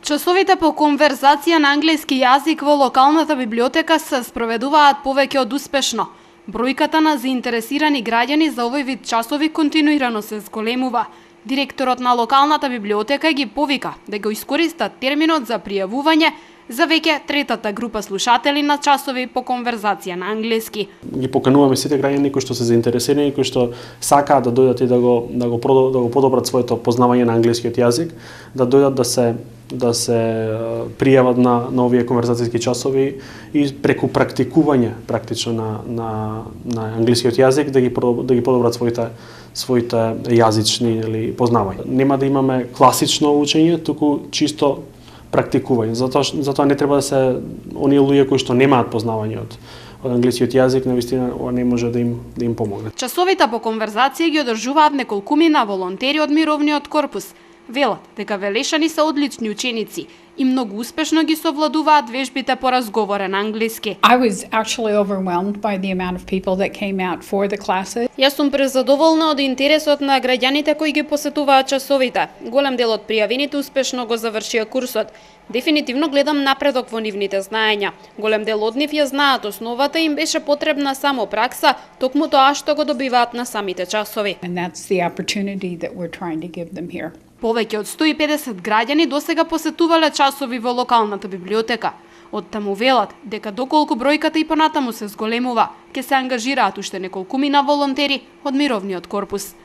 Часовите по конверзација на англиски јазик во локалната библиотека се спроведуваат повеќе од успешно. Бројката на заинтересирани граѓани за овој вид часови континуирано се зголемува. Директорот на локалната библиотека ги повика да го искористат терминот за пријавување за веќе третата група слушатели на часови по конверзација на англиски. Ги покануваме сите граѓани кои што се заинтересирани, кои што сакаат да дојдат и да го подобрат своето познавање на англискиот јазик, да дојдат да се пријават на овие конверзацијски часови и преку практикување практично на англискиот јазик да ги подобрат своите јазични или познавања. Нема да имаме класично учење, туку чисто практикување. Затоа не треба да се оние луѓе кои што немаат познавање од англискиот јазик, навистина не може да им помогне. Часовите по конверзација ги одржуваат неколкумина волонтери од мировниот корпус. Велат дека велешани се одлични ученици и многу успешно ги совладуваат вежбите по разговорен англиски. I was actually overwhelmed by the amount of people that came out for the classes. Јас сум презадоволна од интересот на граѓаните кои ги посетуваат часовите. Голем дел од пријавените успешно го завршија курсот. Дефинитивно гледам напредок во нивните знаења. Голем дел од нив ја знаат основата, им беше потребна само пракса, токму тоа што го добиваат на самите часови. And that's the opportunity that we're trying to give them here. Повеќе од 150 граѓани досега посетувале часови во локалната библиотека. Оттаму велат дека доколку бројката и понатаму се зголемува, ќе се ангажираат уште неколкумина волонтери од мировниот корпус.